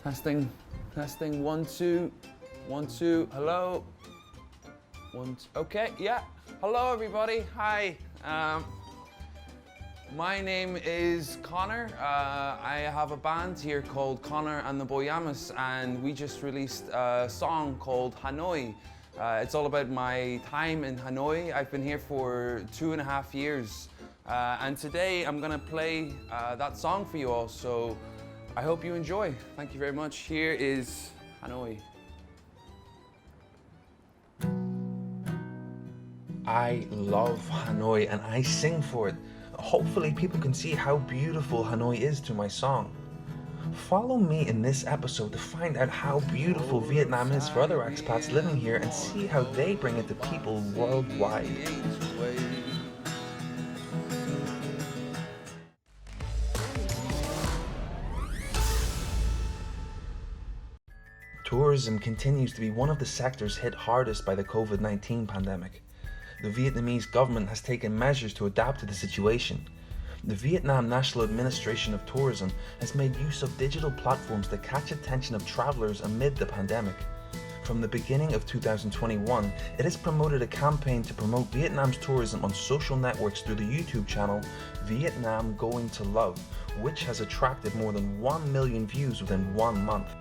Testing, testing, 1, 2, 1, 2, hello. 1, 2, okay, yeah. Hello everybody, hi. My name is Connor. I have a band here called Connor and the Boyamas, and we just released a song called Hanoi. It's all about my time in Hanoi. I've been here for 2.5 years. And today I'm gonna play that song for you all, so I hope you enjoy. Thank you very much. Here is Hanoi. I love Hanoi and I sing for it. Hopefully people can see how beautiful Hanoi is to my song. Follow me in this episode to find out how beautiful Vietnam is for other expats living here and see how they bring it to people worldwide. Tourism continues to be one of the sectors hit hardest by the COVID-19 pandemic. The Vietnamese government has taken measures to adapt to the situation. The Vietnam National Administration of Tourism has made use of digital platforms to catch attention of travelers amid the pandemic. From the beginning of 2021, it has promoted a campaign to promote Vietnam's tourism on social networks through the YouTube channel Vietnam Going to Love, which has attracted more than 1 million views within 1 month.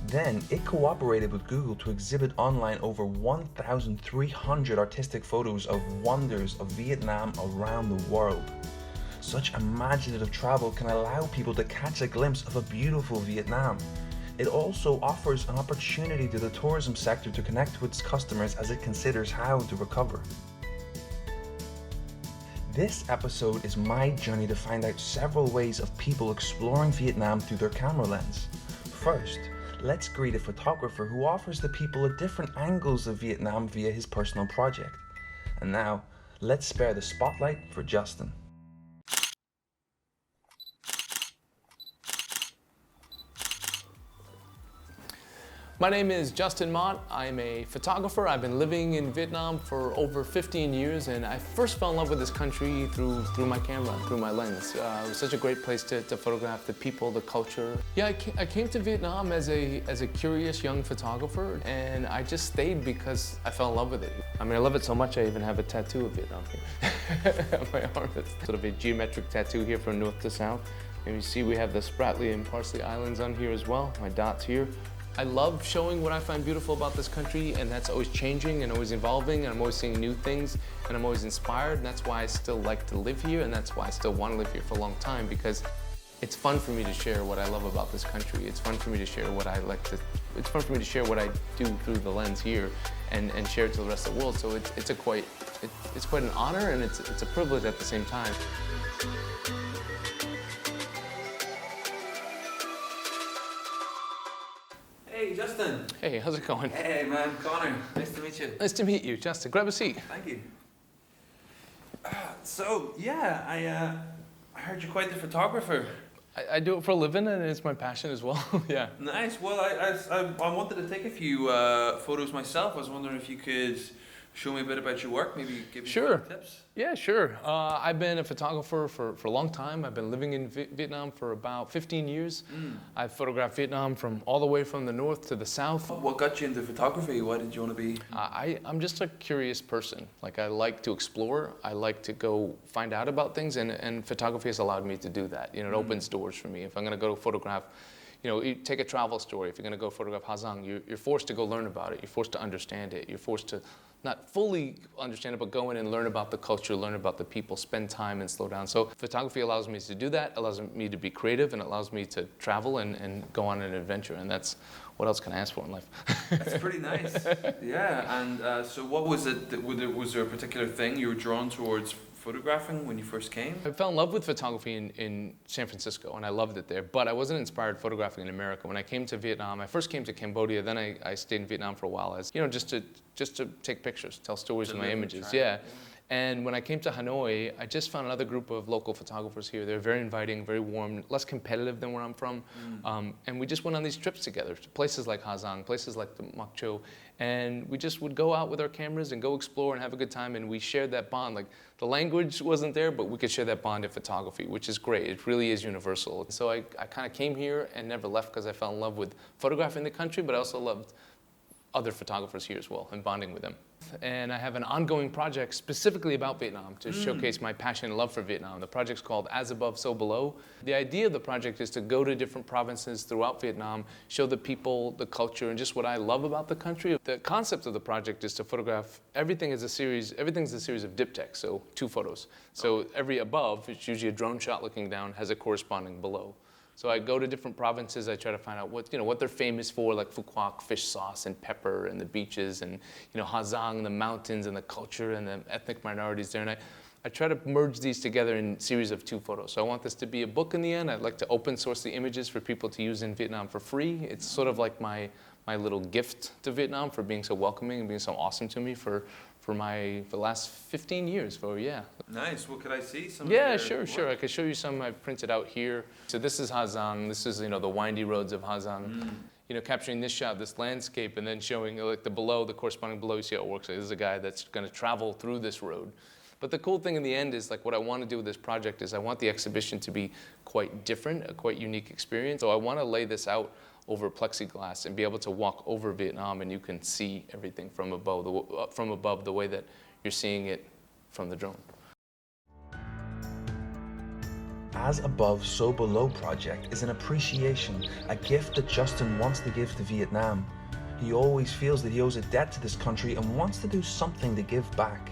Then, it cooperated with Google to exhibit online over 1,300 artistic photos of wonders of Vietnam around the world. Such imaginative travel can allow people to catch a glimpse of a beautiful Vietnam. It also offers an opportunity to the tourism sector to connect with its customers as it considers how to recover. This episode is my journey to find out several ways of people exploring Vietnam through their camera lens. First, let's greet a photographer who offers the people a different angles of Vietnam via his personal project. And now, let's spare the spotlight for Justin. My name is Justin Mott. I'm a photographer. I've been living in Vietnam for over 15 years, and I first fell in love with this country through my camera, through my lens. It was such a great place to photograph the people, the culture. Yeah, I came to Vietnam as a curious young photographer, and I just stayed because I fell in love with it. I mean, I love it so much I even have a tattoo of Vietnam here on my arm. It's sort of a geometric tattoo here from north to south. And you see we have the Spratly and Parsley Islands on here as well, my dots here. I love showing what I find beautiful about this country, and that's always changing and always evolving, and I'm always seeing new things, and I'm always inspired, and that's why I still like to live here, and that's why I still want to live here for a long time, because it's fun for me to share what I love about this country. It's fun for me to share what I like to, it's fun for me to share what I do through the lens here and share it to the rest of the world. So it's quite an honor, and it's a privilege at the same time. Hey, Justin. Hey, how's it going? Hey, man, Connor. Nice to meet you. Nice to meet you, Justin. Grab a seat. Thank you. I heard you're quite the photographer. I do it for a living, and it's my passion as well. Yeah. Nice. Well, I wanted to take a few photos myself. I was wondering if you could show me a bit about your work, maybe give me some tips. Yeah, sure. I've been a photographer for a long time. I've been living in Vietnam for about 15 years. I've photographed Vietnam from all the way from the north to the south. What got you into photography? Why did you want to be? I'm just a curious person. Like, I like to explore. I like to go find out about things, and photography has allowed me to do that. You know, it opens doors for me. If I'm going to go photograph, you know, you take a travel story. If you're going to go photograph Ha Giang, you're forced to go learn about it. You're forced to understand it. You're forced to not fully understand it, but go in and learn about the culture, learn about the people, spend time and slow down. So photography allows me to do that, allows me to be creative, and allows me to travel and go on an adventure. And that's, what else can I ask for in life? That's pretty nice. Yeah, and so what was it, was there a particular thing you were drawn towards photographing when you first came? I fell in love with photography in San Francisco, and I loved it there, but I wasn't inspired photographing in America. When I came to Vietnam, I first came to Cambodia, then I stayed in Vietnam for a while as, you know, just to take pictures, tell stories with my images. Yeah. And when I came to Hanoi, I just found another group of local photographers here. They're very inviting, very warm, less competitive than where I'm from. And we just went on these trips together to places like Hazang, places like the Makcho. And we just would go out with our cameras and go explore and have a good time. And we shared that bond. Like the language wasn't there, but we could share that bond in photography, which is great. It really is universal. So I kind of came here and never left because I fell in love with photographing the country, but I also loved other photographers here as well and bonding with them. And I have an ongoing project specifically about Vietnam to showcase my passion and love for Vietnam. The project's called As Above, So Below. The idea of the project is to go to different provinces throughout Vietnam, show the people, the culture, and just what I love about the country. The concept of the project is to photograph everything's a series of diptychs, so 2 photos. So every above, it's usually a drone shot looking down, has a corresponding below. So I go to different provinces, I try to find out what they're famous for, like Phu Quoc, fish sauce and pepper and the beaches, and Ha Giang, the mountains and the culture and the ethnic minorities there. And I try to merge these together in a series of 2 photos. So I want this to be a book in the end. I'd like to open source the images for people to use in Vietnam for free. It's sort of like my little gift to Vietnam for being so welcoming and being so awesome to me for the last 15 years. Nice. Well, could I see some? Yeah, sure. I could show you some I've printed out here. So this is Ha Giang. This is the windy roads of Ha Giang. Capturing this shot, this landscape, and then showing like the corresponding below. You see how it works. Like, this is a guy that's going to travel through this road. But the cool thing in the end is, like, what I want to do with this project is I want the exhibition to be quite different, a quite unique experience. So I want to lay this out over plexiglass and be able to walk over Vietnam, and you can see everything from above the way that you're seeing it from the drone. As Above, So Below project is an appreciation, a gift that Justin wants to give to Vietnam. He always feels that he owes a debt to this country and wants to do something to give back.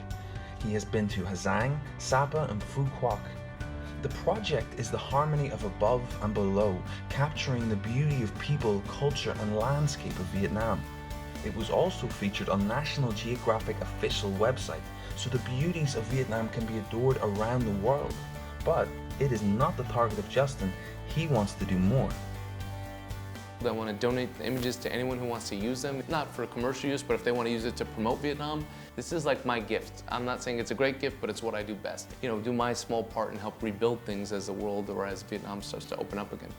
He has been to Ha Giang, Sapa and Phu Quoc. The project is the harmony of above and below, capturing the beauty of people, culture and landscape of Vietnam. It was also featured on National Geographic official website, so the beauties of Vietnam can be adored around the world. But it is not the target of Justin. He wants to do more. I want to donate the images to anyone who wants to use them, not for commercial use, but if they want to use it to promote Vietnam. This is like my gift. I'm not saying it's a great gift, but it's what I do best. Do my small part and help rebuild things as the world or as Vietnam starts to open up again.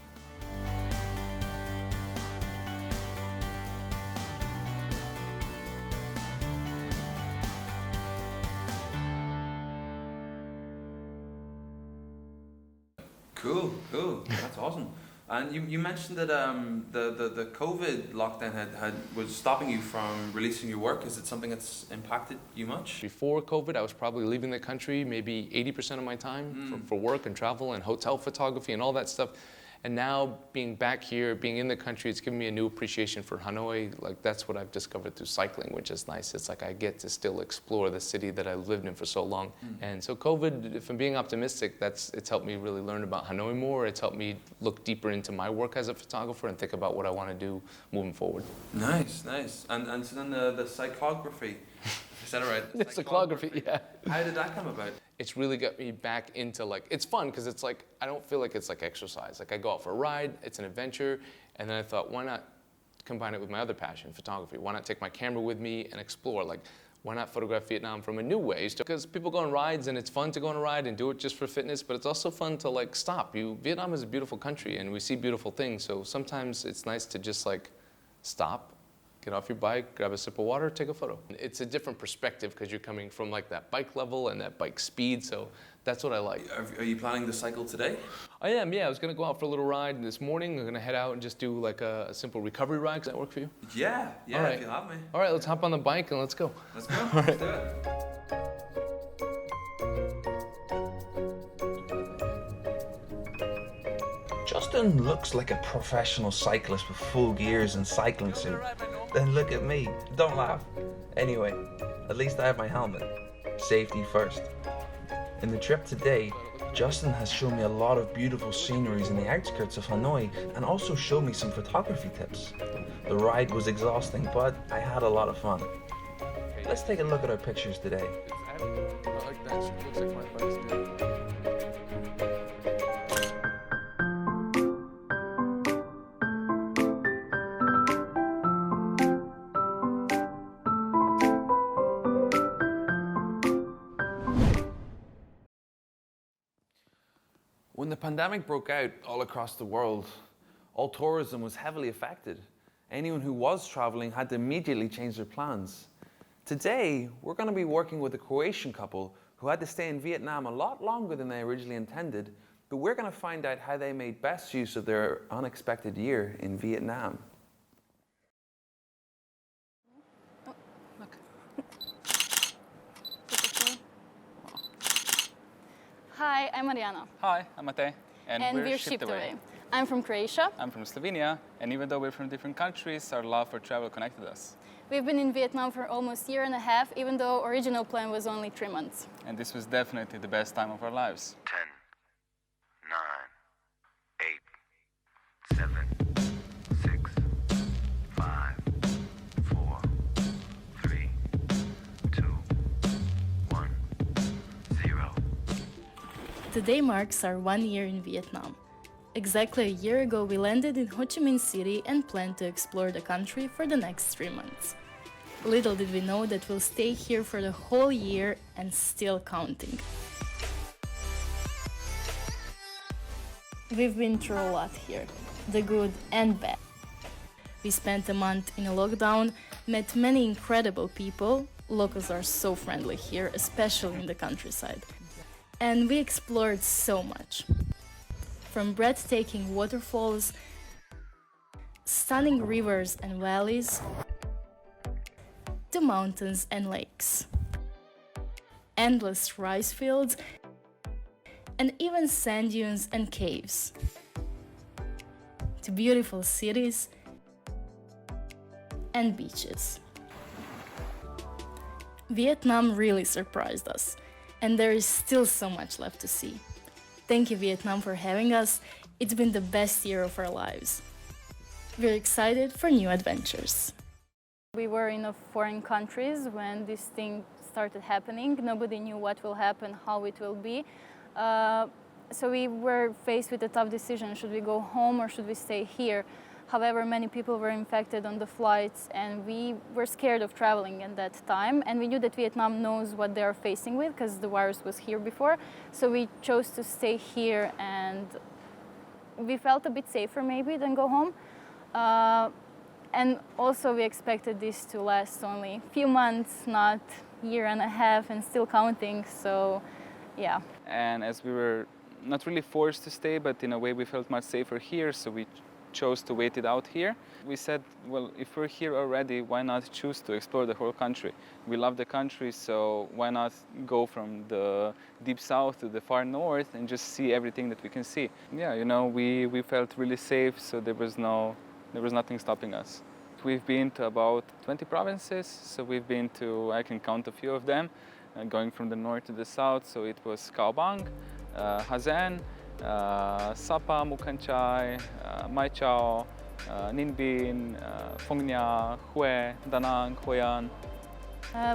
Cool. That's awesome. And you mentioned that the COVID lockdown was stopping you from releasing your work. Is it something that's impacted you much? Before COVID, I was probably leaving the country maybe 80% of my time for work and travel and hotel photography and all that stuff. And now being back here, being in the country, it's given me a new appreciation for Hanoi. Like, that's what I've discovered through cycling, which is nice. It's like I get to still explore the city that I've lived in for so long. And so COVID, if I'm being optimistic, it's helped me really learn about Hanoi more. It's helped me look deeper into my work as a photographer and think about what I want to do moving forward. Nice. And so then the cyclography. Is that right? Cyclography, yeah. How did that come about? It's really got me back into, like, it's fun because it's like, I don't feel like it's like exercise. Like, I go out for a ride, it's an adventure, and then I thought, why not combine it with my other passion, photography? Why not take my camera with me and explore? Like, why not photograph Vietnam from a new way? Because people go on rides and it's fun to go on a ride and do it just for fitness, but it's also fun to, like, stop. Vietnam is a beautiful country and we see beautiful things, so sometimes it's nice to just, like, stop, get off your bike, grab a sip of water, take a photo. It's a different perspective because you're coming from like that bike level and that bike speed, so that's what I like. Are you planning to cycle today? I am, yeah. I was going to go out for a little ride this morning. I'm going to head out and just do like a simple recovery ride. Does that work for you? Yeah, all right. If you have me. All right, let's hop on the bike and let's go. Let's go. All right. Let's do it. Justin looks like a professional cyclist with full gears and cycling suit. Then look at me. Don't laugh. Anyway, at least I have my helmet. Safety first. In the trip today, Justin has shown me a lot of beautiful sceneries in the outskirts of Hanoi and also showed me some photography tips. The ride was exhausting, but I had a lot of fun. Let's take a look at our pictures today. I like that. It looks like my bike's good. When the pandemic broke out all across the world, all tourism was heavily affected. Anyone who was traveling had to immediately change their plans. Today, we're going to be working with a Croatian couple who had to stay in Vietnam a lot longer than they originally intended, but we're going to find out how they made best use of their unexpected year in Vietnam. Oh, look. Hi, I'm Mariana. Hi, I'm Matej, And we're we're shipped away. I'm from Croatia. I'm from Slovenia, and even though we're from different countries, our love for travel connected us. We've been in Vietnam for almost a year and a half, even though original plan was only 3 months. And this was definitely the best time of our lives. 10, 9, 8, 7, 6, 5, 4, 3, 2, 1, 0. Today marks our 1 year in Vietnam. Exactly a year ago, we landed in Ho Chi Minh City and planned to explore the country for the next 3 months. Little did we know that we'll stay here for the whole year and still counting. We've been through a lot here, the good and bad. We spent a month in a lockdown, met many incredible people. Locals are so friendly here, especially in the countryside. And we explored so much. From breathtaking waterfalls, stunning rivers and valleys, to mountains and lakes, endless rice fields, and even sand dunes and caves, to beautiful cities and beaches. Vietnam really surprised us, and there is still so much left to see. Thank you, Vietnam, for having us. It's been the best year of our lives. We're excited for new adventures. We were in foreign countries when this thing started happening. Nobody knew what will happen, how it will be. So we were faced with a tough decision. Should we go home or should we stay here? However, many people were infected on the flights and we were scared of traveling at that time. And we knew that Vietnam knows what they are facing with because the virus was here before. So we chose to stay here and we felt a bit safer maybe than go home. And also we expected this to last only a few months, not a year and a half and still counting, so yeah. And as we were not really forced to stay, but in a way we felt much safer here, so we chose to wait it out here. We said, well, if we're here already, why not choose to explore the whole country? We love the country, so why not go from the deep south to the far north and just see everything that we can see? Yeah, you know, we felt really safe, so there was nothing stopping us. We've been to about 20 provinces, so we've been to, I can count a few of them, going from the north to the south, so it was Cao Bang, Ha Giang, Sapa, Mukhan Chai, Mai Chau, Ninh Binh, Phong Nha, Hue, Da Nang, Hoi An.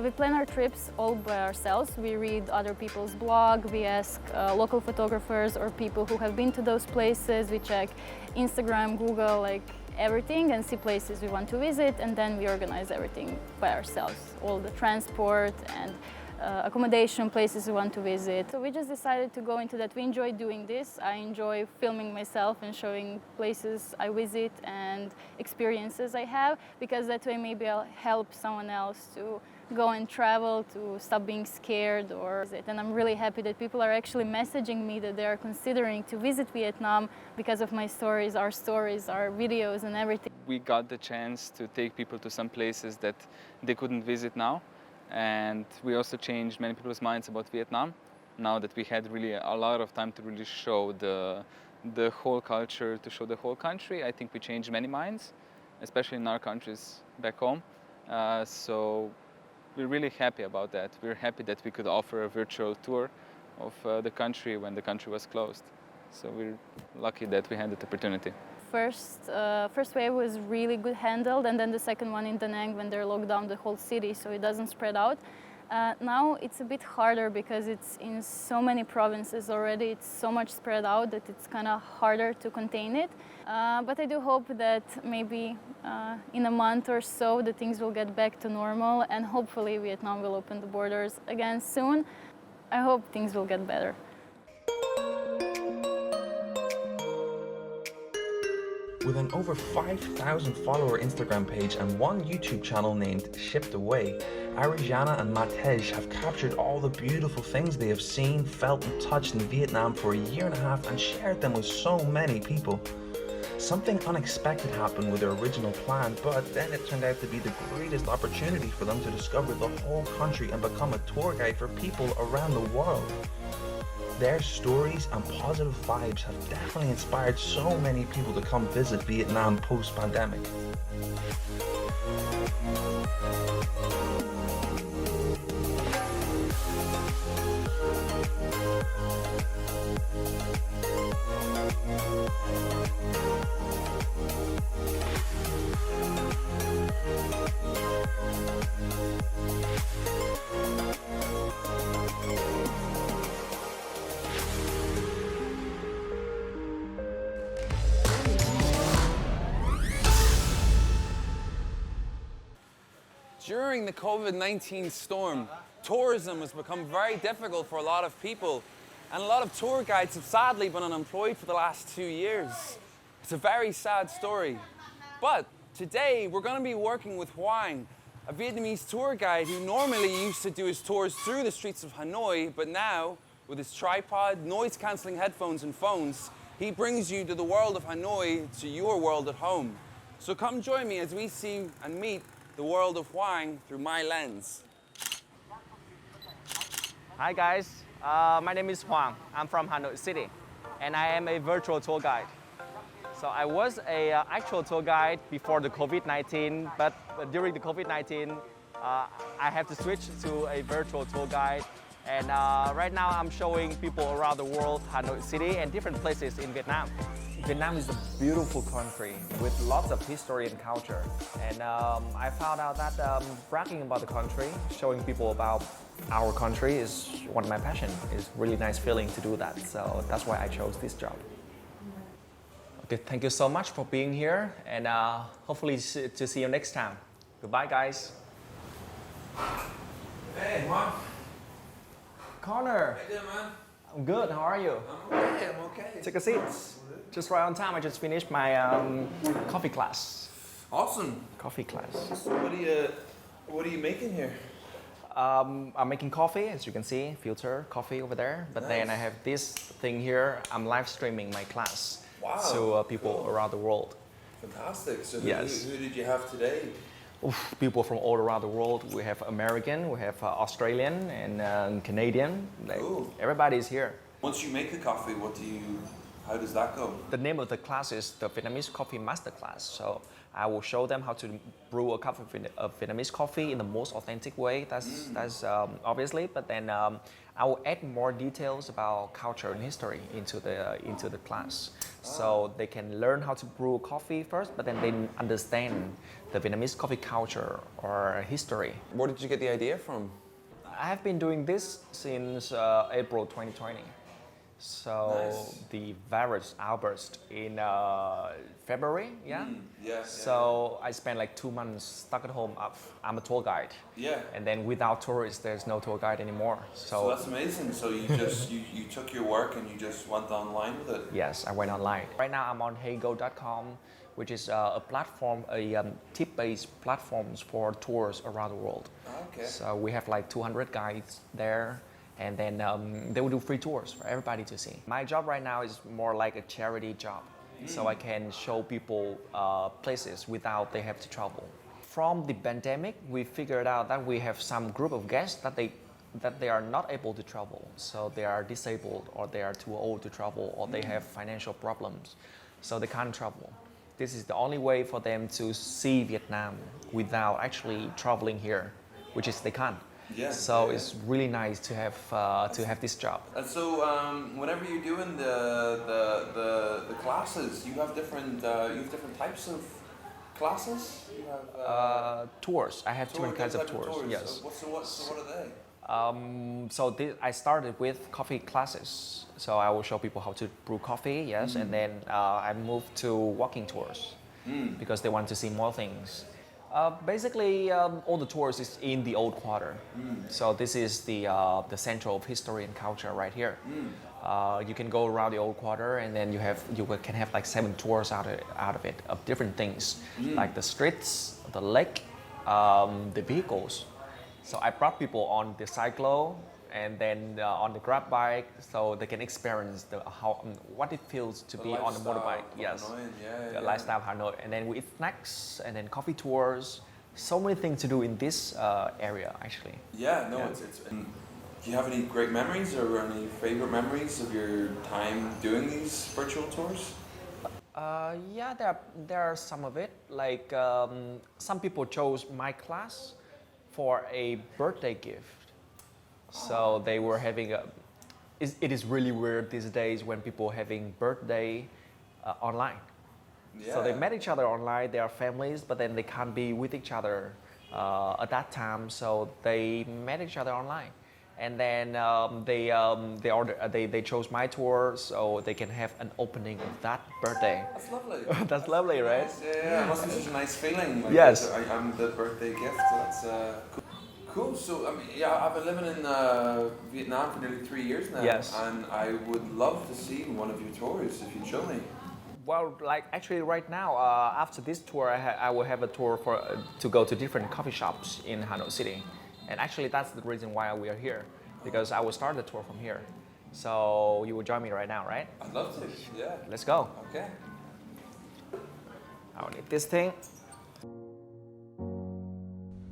We plan our trips all by ourselves. We read other people's blog, we ask local photographers or people who have been to those places. We check Instagram, Google, like everything and see places we want to visit, and then we organize everything by ourselves. All the transport and accommodation, places we want to visit. So we just decided to go into that. We enjoy doing this. I enjoy filming myself and showing places I visit and experiences I have, because that way maybe I'll help someone else to go and travel, to stop being scared or visit. And I'm really happy that people are actually messaging me that they are considering to visit Vietnam because of my stories, our videos and everything. We got the chance to take people to some places that they couldn't visit now. And we also changed many people's minds about Vietnam, now that we had really a lot of time to really show the whole culture, to show the whole country. I think we changed many minds, especially in our countries back home. So we're really happy about that. We're happy that we could offer a virtual tour of the country when the country was closed. So we're lucky that we had that opportunity. First wave was really good handled, and then the second one in Da Nang when they locked down the whole city so it doesn't spread out. Now it's a bit harder because it's in so many provinces already. It's so much spread out that it's kind of harder to contain it. But I do hope that maybe in a month or so the things will get back to normal, and hopefully Vietnam will open the borders again soon. I hope things will get better. With an over 5,000 follower Instagram page and one YouTube channel named Shipped Away, Arijana and Matej have captured all the beautiful things they have seen, felt and touched in Vietnam for a year and a half and shared them with so many people. Something unexpected happened with their original plan, but then it turned out to be the greatest opportunity for them to discover the whole country and become a tour guide for people around the world. Their stories and positive vibes have definitely inspired so many people to come visit Vietnam post-pandemic. During the COVID-19 storm, tourism has become very difficult for a lot of people, and a lot of tour guides have sadly been unemployed for the last 2 years. It's a very sad story. But today we're going to be working with Hoang, a Vietnamese tour guide who normally used to do his tours through the streets of Hanoi, but now, with his tripod, noise-cancelling headphones and phones, he brings you to the world of Hanoi, to your world at home. So come join me as we see and meet the world of Hoang through my lens. Hi guys, my name is Hoang. I'm from Hanoi City and I am a virtual tour guide. So I was a actual tour guide before the COVID-19, but during the COVID-19, I have to switch to a virtual tour guide. And right now I'm showing people around the world, Hanoi City and different places in Vietnam. Vietnam is a beautiful country with lots of history and culture. And I found out that bragging about the country, showing people about our country is one of my passions. It's really nice feeling to do that. So that's why I chose this job. Okay, thank you so much for being here and hopefully to see you next time. Goodbye guys. Hey, Hoang. Connor, How you doing, man? I'm good, how are you? I'm okay, I'm okay. Take a seat. Just right on time, I just finished my coffee class. Awesome. Coffee class. So what are you making here? I'm making coffee, as you can see, filter coffee over there. But then I have this thing here. I'm live streaming my class to people around the world. Fantastic. So Yes. who did you have today? Oof, people from all around the world. We have American, we have Australian and Canadian. Like, Cool. everybody's here. Once you make the coffee, how does that go? The name of the class is the Vietnamese Coffee Masterclass. So I will show them how to brew a cup of Vietnamese coffee in the most authentic way. That's obviously, but then I will add more details about culture and history into the class, so they can learn how to brew coffee first, but then they understand the Vietnamese coffee culture or history. Where did you get the idea from? I have been doing this since April 2020. So Nice. the virus outburst in February, yeah? So I spent like 2 months stuck at home. I'm a tour guide. Yeah. And then without tourists, there's no tour guide anymore. So that's amazing. So you just you took your work and you just went online with it. Yes, I went online. Right now I'm on heygo.com, which is a platform, a tip-based platforms for tours around the world. Okay. So we have like 200 guides there. And then they will do free tours for everybody to see. My job right now is more like a charity job. So I can show people places without they have to travel. From the pandemic, we figured out that we have some group of guests that they are not able to travel. So they are disabled or they are too old to travel or they have financial problems. So they can't travel. This is the only way for them to see Vietnam without actually traveling here, which is they can't. Yeah, So yeah. it's really nice to have this job. And so whenever you're doing the classes, you have different types of classes. You have Tours. I have different kinds of tours. Yes. So what are they? I started with coffee classes. So I will show people how to brew coffee. Yes, and then I moved to walking tours because they want to see more things. Basically, all the tours is in the old quarter. So this is the center of history and culture right here. You can go around the old quarter, and then you can have like 7 tours out of it of different things, like the streets, the lake, the vehicles. So I brought people on the cyclo and then on the grab bike, so they can experience what it feels to be on a motorbike. Yes, the lifestyle of Hanoi. And then we eat snacks and then coffee tours. So many things to do in this area, actually. Yeah, no, it's do you have any great memories or any favorite memories of your time doing these virtual tours? Yeah, there are some of it. Like some people chose my class for a birthday gift. So they were having it is really weird these days when people are having birthday online. Yeah. So they met each other online, they are families, but then they can't be with each other at that time, so they met each other online. And then they chose my tour so they can have an opening of that birthday. That's lovely. That's lovely, right? Nice. Yeah, it must be such a nice feeling. Like, yes. I'm the birthday gift, so that's cool. Cool. So, I mean, yeah, I've been living in Vietnam for nearly 3 years now. Yes. And I would love to see one of your tours if you'd show me. Well, like actually right now, after this tour, I will have a tour to go to different coffee shops in Hanoi City. And actually that's the reason why we are here, because I will start the tour from here. So you will join me right now, right? I'd love to, yeah. Let's go. Okay. I'll need this thing.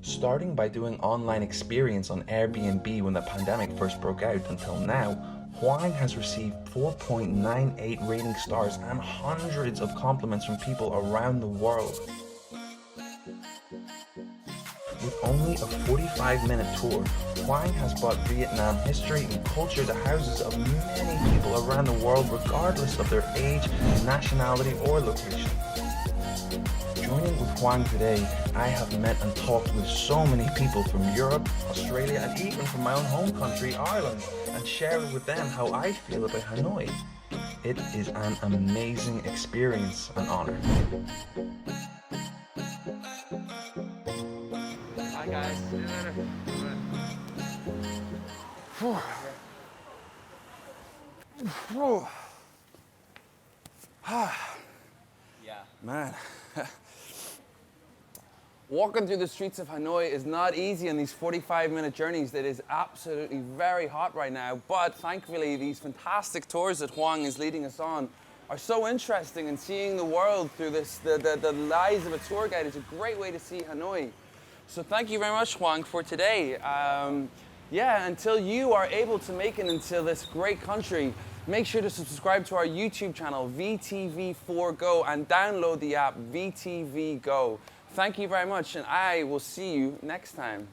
Starting by doing online experience on Airbnb when the pandemic first broke out until now, Huang has received 4.98 rating stars and hundreds of compliments from people around the world. With only a 45-minute tour, Huang has brought Vietnam history and culture to houses of many people around the world regardless of their age, nationality or location. Joining with Huang today, I have met and talked with so many people from Europe, Australia and even from my own home country, Ireland, and shared with them how I feel about Hanoi. It is an amazing experience and honor. Hi guys. See you later. Yeah. Man. Walking through the streets of Hanoi is not easy on these 45-minute journeys. It is absolutely very hot right now, but thankfully these fantastic tours that Huang is leading us on are so interesting, and seeing the world through the eyes of a tour guide is a great way to see Hanoi. So thank you very much, Huang, for today. Yeah, until you are able to make it into this great country, make sure to subscribe to our YouTube channel, VTV4 Go, and download the app, VTV Go. Thank you very much, and I will see you next time.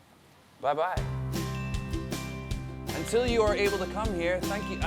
Bye-bye. Until you are able to come here, thank you.